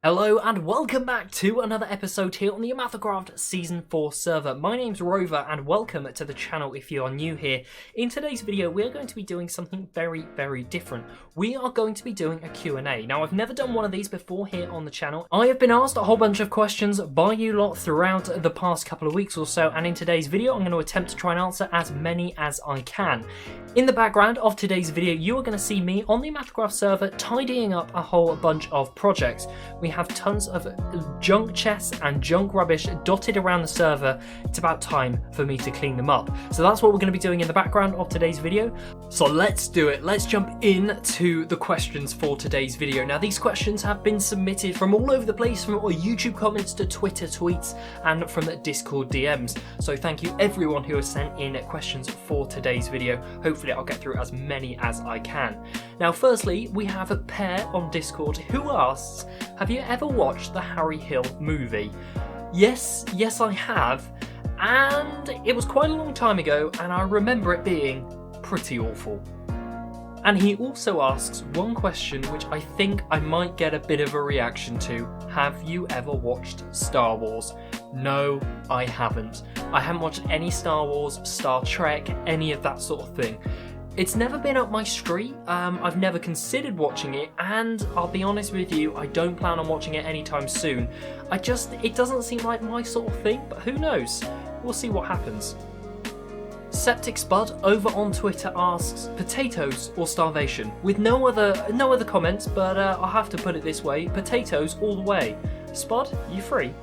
Hello and welcome back to another episode here on the OmathaCraft Season 4 server. My name's Rover and welcome to the channel if you are new here. In today's video we are going to be doing something very different. We are going to be doing a Q&A. Now I've never done one of these before here on the channel. I have been asked a whole bunch of questions by you lot throughout the past couple of weeks or so, and in today's video I'm going to attempt to try and answer as many as I can. In the background of today's video you are going to see me on the OmathaCraft server tidying up a whole bunch of projects. We have tons of junk chests and junk rubbish dotted around the server. It's about time for me to clean them up. So that's what we're going to be doing in the background of today's video. So let's do it. Let's jump into the questions for today's video. Now these questions have been submitted from all over the place, from YouTube comments to Twitter tweets and from Discord DMs. So thank you everyone who has sent in questions for today's video. Hopefully I'll get through as many as I can. Now firstly, we have a pair on Discord who asks, have you ever watched the Harry Hill movie? Yes I have, and it was quite a long time ago and I remember it being pretty awful. And he also asks one question which I think I might get a bit of a reaction to. Have you ever watched Star Wars? No, I haven't. I haven't watched any Star Wars, Star Trek, any of that sort of thing. It's never been up my street, I've never considered watching it, and I'll be honest with you, I don't plan on watching it anytime soon. It doesn't seem like my sort of thing, but who knows? We'll see what happens. Septic Spud over on Twitter asks, potatoes or starvation? With no other comments, but I'll have to put it this way, potatoes all the way. Spud, you free?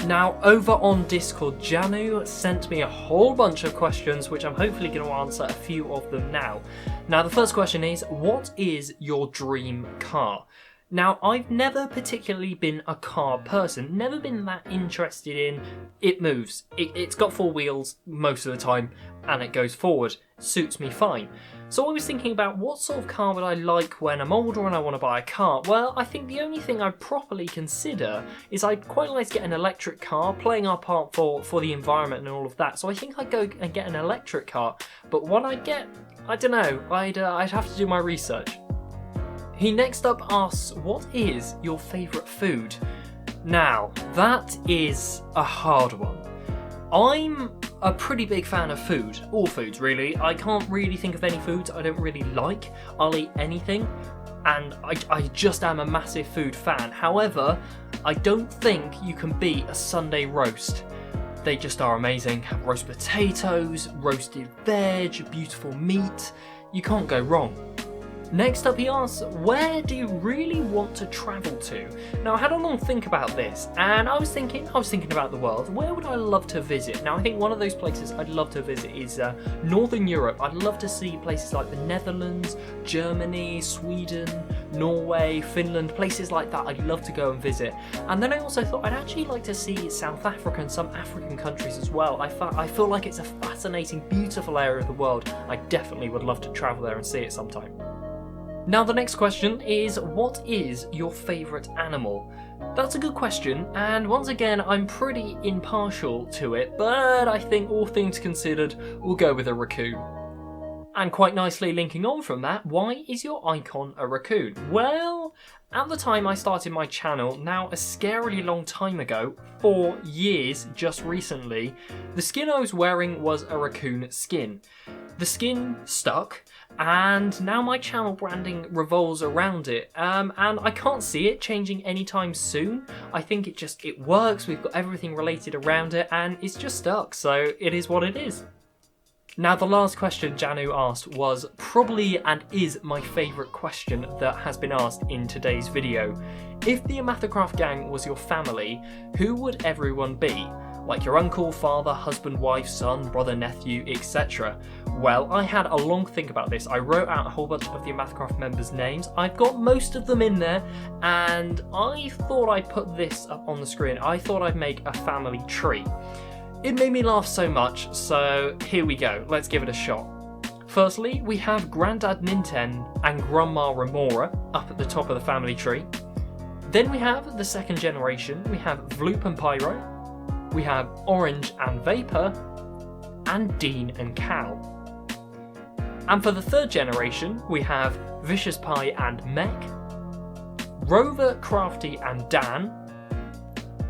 Now, over on Discord, Janu sent me a whole bunch of questions, which I'm hopefully going to answer a few of them now. Now, the first question is, what is your dream car? Now, I've never particularly been a car person, never been that interested in it moves. It's got four wheels most of the time, and it goes forward. Suits me fine. So I was thinking about what sort of car would I like when I'm older and I want to buy a car. Well, I think the only thing I'd properly consider is I'd quite like to get an electric car, playing our part for the environment and all of that. So I think I'd go and get an electric car. But what I'd get, I don't know. I'd have to do my research. He next up asks, what is your favourite food? Now, that is a hard one. I'm a pretty big fan of food, all foods really. I can't really think of any foods I don't really like. I'll eat anything, and I just am a massive food fan. However, I don't think you can beat a Sunday roast. They just are amazing. Roast potatoes, roasted veg, beautiful meat. You can't go wrong. Next up he asks, where do you really want to travel to? Now I had a long think about this, and I was thinking about the world. Where would I love to visit? Now I think one of those places I'd love to visit is Northern Europe. I'd love to see places like the Netherlands, Germany, Sweden, Norway, Finland, places like that. I'd love to go and visit. And then I also thought I'd actually like to see South Africa and some African countries as well. I feel like it's a fascinating, beautiful area of the world. I definitely would love to travel there and see it sometime. Now the next question is, what is your favourite animal? That's a good question, and once again I'm pretty impartial to it, but I think all things considered we'll go with a raccoon. And quite nicely linking on from that, why is your icon a raccoon? Well, at the time I started my channel, now a scarily long time ago, 4 years just recently, the skin I was wearing was a raccoon skin. The skin stuck, and now my channel branding revolves around it, and I can't see it changing anytime soon. I think it works, we've got everything related around it, and it's just stuck, so it is what it is. Now the last question Janu asked was probably and is my favourite question that has been asked in today's video. If the OmathaCraft gang was your family, who would everyone be? Like your uncle, father, husband, wife, son, brother, nephew, etc. Well, I had a long think about this. I wrote out a whole bunch of the OmathaCraft members' names. I've got most of them in there, and I thought I'd put this up on the screen. I thought I'd make a family tree. It made me laugh so much, so here we go. Let's give it a shot. Firstly, we have Grandad Ninten and Grandma Remora up at the top of the family tree. Then we have the second generation. We have Vloop and Pyro. We have Orange and Vapor, and Dean and Cal. And for the third generation, we have Vicious Pie and Mech, Rover, Crafty and Dan,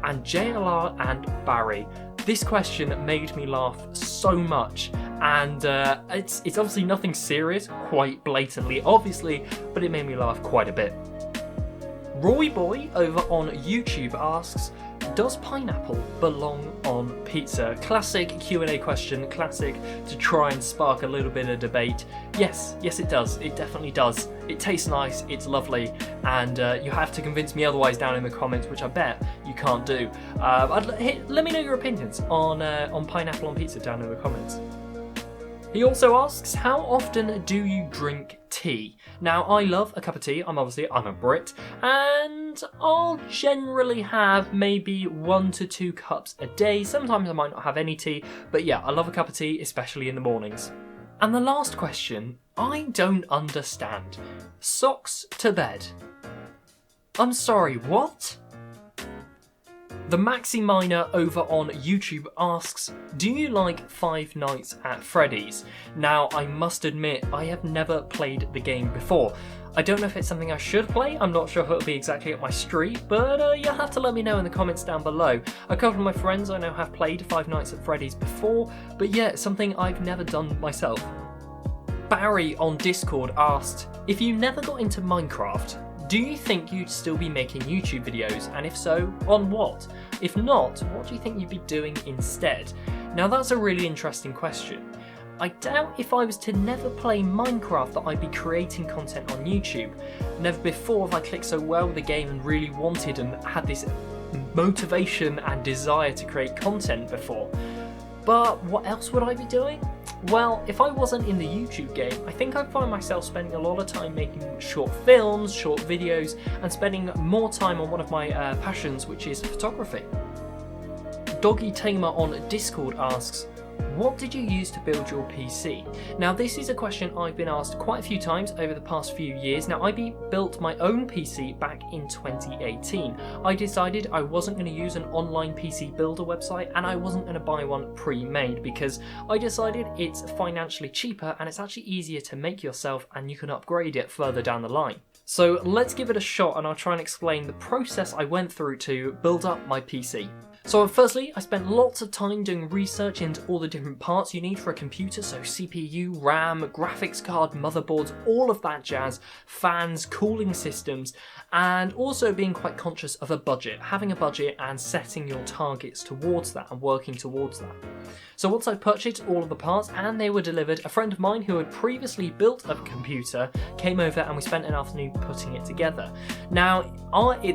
and JLR and Barry. This question made me laugh so much, and it's obviously nothing serious, quite blatantly obviously, but it made me laugh quite a bit. Roy Boy over on YouTube asks, does pineapple belong on pizza? Classic Q&A question, classic to try and spark a little bit of debate. Yes it does, it definitely does. It tastes nice, it's lovely, and you have to convince me otherwise down in the comments, which I bet you can't do. Let me know your opinions on pineapple on pizza down in the comments. He also asks, how often do you drink tea? Now, I love a cup of tea. I'm a Brit, and I'll generally have maybe 1 to 2 cups a day. Sometimes I might not have any tea, but yeah, I love a cup of tea, especially in the mornings. And the last question, I don't understand. Socks to bed. I'm sorry, what? The Maxi Miner over on YouTube asks, do you like Five Nights at Freddy's? Now, I must admit, I have never played the game before. I don't know if it's something I should play, I'm not sure if it'll be exactly up my street, but you'll have to let me know in the comments down below. A couple of my friends I know have played Five Nights at Freddy's before, but yeah, it's something I've never done myself. Barry on Discord asked, if you never got into Minecraft, do you think you'd still be making YouTube videos, and if so, on what? If not, what do you think you'd be doing instead? Now that's a really interesting question. I doubt if I was to never play Minecraft that I'd be creating content on YouTube. Never before have I clicked so well with the game and really wanted and had this motivation and desire to create content before. But what else would I be doing? Well, if I wasn't in the YouTube game, I think I'd find myself spending a lot of time making short films, short videos, and spending more time on one of my passions, which is photography. Doggy Tamer on Discord asks, what did you use to build your PC? Now this is a question I've been asked quite a few times over the past few years. Now I built my own PC back in 2018. I decided I wasn't going to use an online PC builder website, and I wasn't going to buy one pre-made because I decided it's financially cheaper and it's actually easier to make yourself, and you can upgrade it further down the line. So let's give it a shot, and I'll try and explain the process I went through to build up my PC. So firstly, I spent lots of time doing research into all the different parts you need for a computer, so CPU, RAM, graphics card, motherboards, all of that jazz, fans, cooling systems, and also being quite conscious of a budget, having a budget and setting your targets towards that and working towards that. So once I purchased all of the parts and they were delivered, a friend of mine who had previously built a computer came over and we spent an afternoon putting it together. Now,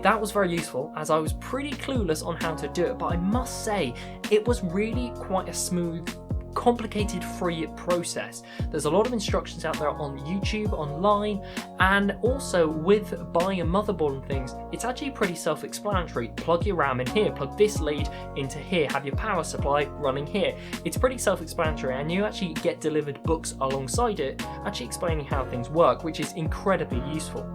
that was very useful as I was pretty clueless on how to do it, but I must say it was really quite a smooth, complicated free process. There's a lot of instructions out there on YouTube, online, and also with buying a motherboard and things, it's actually pretty self-explanatory. Plug your RAM in here, plug this lead into here, have your power supply running here. It's pretty self-explanatory, and you actually get delivered books alongside it, actually explaining how things work, which is incredibly useful.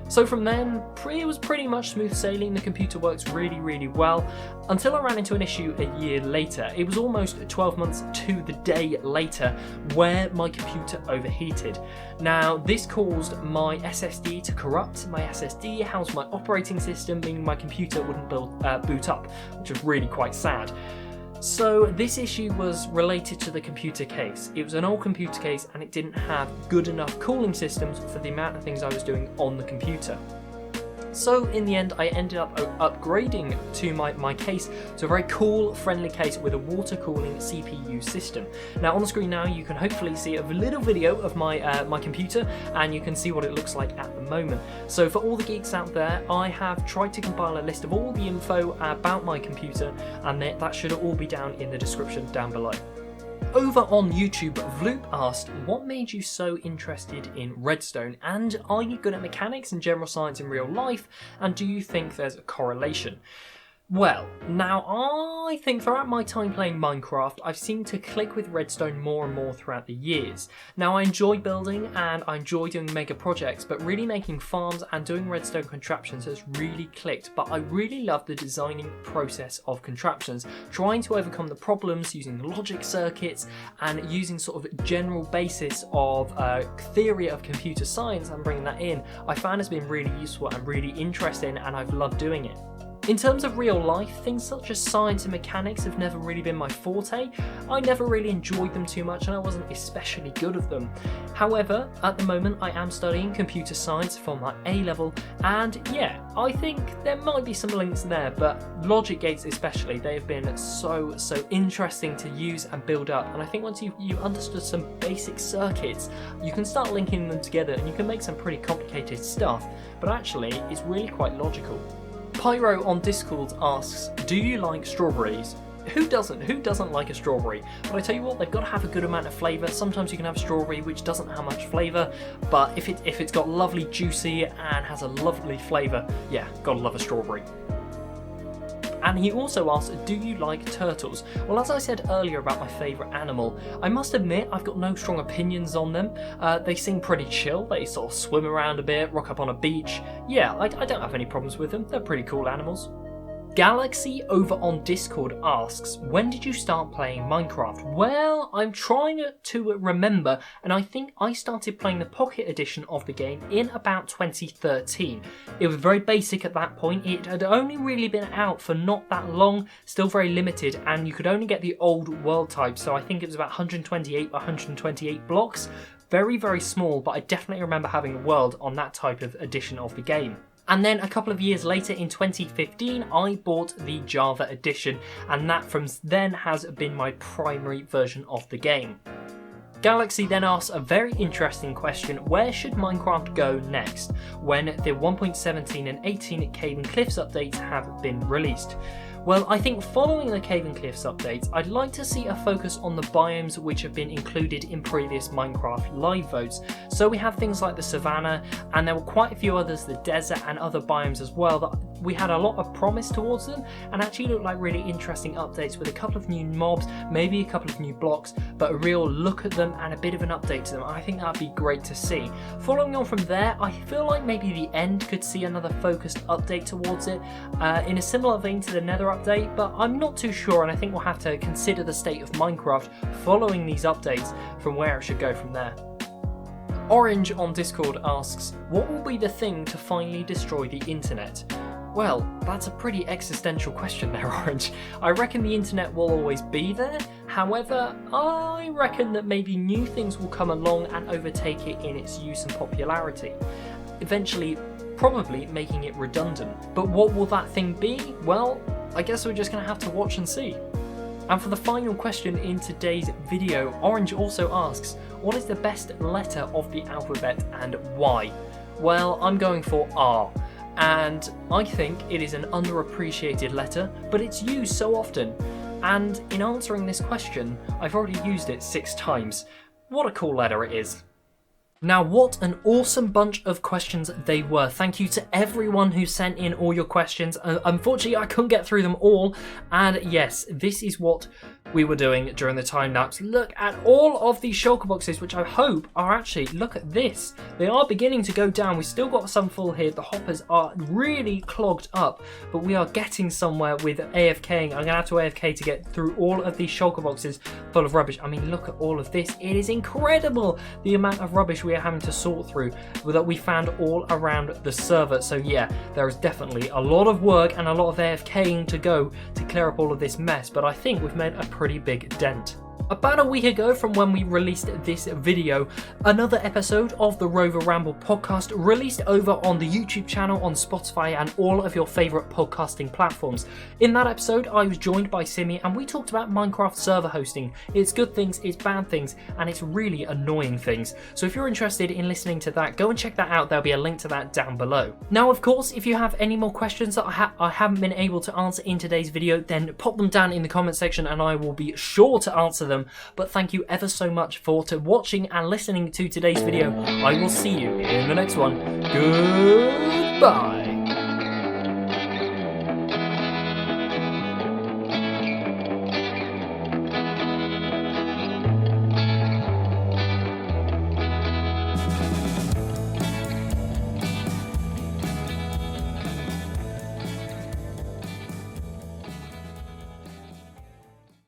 So from then, it was pretty much smooth sailing. The computer works really, really well, until I ran into an issue a year later. It was almost 12 months to the day later where my computer overheated. Now, this caused my SSD to corrupt. My SSD housed my operating system, meaning my computer wouldn't boot up, which was really quite sad. So this issue was related to the computer case. It was an old computer case and it didn't have good enough cooling systems for the amount of things I was doing on the computer. So in the end, I ended up upgrading to my case to a very cool, friendly case with a water cooling CPU system. Now on the screen now, you can hopefully see a little video of my computer, and you can see what it looks like at the moment. So for all the geeks out there, I have tried to compile a list of all the info about my computer, and that should all be down in the description down below. Over on YouTube, Vloop asked, what made you so interested in redstone, and are you good at mechanics and general science in real life, and do you think there's a correlation? Well, now I think throughout my time playing Minecraft, I've seemed to click with redstone more and more throughout the years. Now I enjoy building and I enjoy doing mega projects, but really making farms and doing redstone contraptions has really clicked. But I really love the designing process of contraptions, trying to overcome the problems using logic circuits and using sort of general basis of theory of computer science and bringing that in. I found has been really useful and really interesting, and I've loved doing it. In terms of real life, things such as science and mechanics have never really been my forte. I never really enjoyed them too much and I wasn't especially good at them. However, at the moment I am studying computer science for my A-level, and yeah, I think there might be some links there, but logic gates especially, they have been so interesting to use and build up, and I think once you understood some basic circuits, you can start linking them together and you can make some pretty complicated stuff, but actually it's really quite logical. Pyro on Discord asks, do you like strawberries? Who doesn't? Who doesn't like a strawberry? But I tell you what, they've got to have a good amount of flavour. Sometimes you can have a strawberry which doesn't have much flavour, but if it's got lovely juicy and has a lovely flavour, yeah, gotta love a strawberry. And he also asks, do you like turtles? Well, as I said earlier about my favourite animal, I must admit I've got no strong opinions on them. They seem pretty chill, they sort of swim around a bit, rock up on a beach. Yeah, I don't have any problems with them, they're pretty cool animals. Galaxy over on Discord asks, when did you start playing Minecraft? Well, I'm trying to remember, and I think I started playing the Pocket Edition of the game in about 2013. It was very basic at that point. It had only really been out for not that long, still very limited, and you could only get the old world type, so I think it was about 128 by 128 blocks. Very small, but I definitely remember having a world on that type of edition of the game. And then a couple of years later in 2015, I bought the Java edition, and that from then has been my primary version of the game. Galaxy then asks a very interesting question, where should Minecraft go next when the 1.17 and 18 Cave and Cliffs updates have been released? Well, I think following the Cave and Cliffs updates, I'd like to see a focus on the biomes which have been included in previous Minecraft live votes. So we have things like the savannah, and there were quite a few others, the desert and other biomes as well, that we had a lot of promise towards them and actually looked like really interesting updates with a couple of new mobs, maybe a couple of new blocks, but a real look at them and a bit of an update to them. I think that'd be great to see. Following on from there, I feel like maybe the end could see another focused update towards it, in a similar vein to the Nether update, but I'm not too sure, and I think we'll have to consider the state of Minecraft following these updates from where it should go from there. Orange on Discord asks, what will be the thing to finally destroy the internet? Well, that's a pretty existential question there, Orange. I reckon the internet will always be there. However, I reckon that maybe new things will come along and overtake it in its use and popularity, eventually probably making it redundant. But what will that thing be? Well, I guess we're just going to have to watch and see. And for the final question in today's video, Orange also asks, what is the best letter of the alphabet and why? Well, I'm going for R. And I think it is an underappreciated letter, but it's used so often. And in answering this question, I've already used it 6 times. What a cool letter it is. Now, what an awesome bunch of questions they were. Thank you to everyone who sent in all your questions. Unfortunately, I couldn't get through them all. And yes, this is what we were doing during the time lapse. Look at all of these shulker boxes, which I hope are actually, look at this. They are beginning to go down. We've still got some full here. The hoppers are really clogged up, but we are getting somewhere with AFKing. I'm going to have to AFK to get through all of these shulker boxes full of rubbish. I mean, look at all of this. It is incredible the amount of rubbish we are having to sort through that we found all around the server. So yeah, there is definitely a lot of work and a lot of AFKing to go to clear up all of this mess, but I think we've made a pretty big dent. About a week ago from when we released this video, another episode of the Rover Ramble podcast released over on the YouTube channel, on Spotify and all of your favourite podcasting platforms. In that episode, I was joined by Simi and we talked about Minecraft server hosting, its good things, its bad things, and its really annoying things. So if you're interested in listening to that, go and check that out. There'll be a link to that down below. Now, of course, if you have any more questions that I haven't been able to answer in today's video, then pop them down in the comment section and I will be sure to answer them. But thank you ever so much for watching and listening to today's video. I will see you in the next one. Goodbye.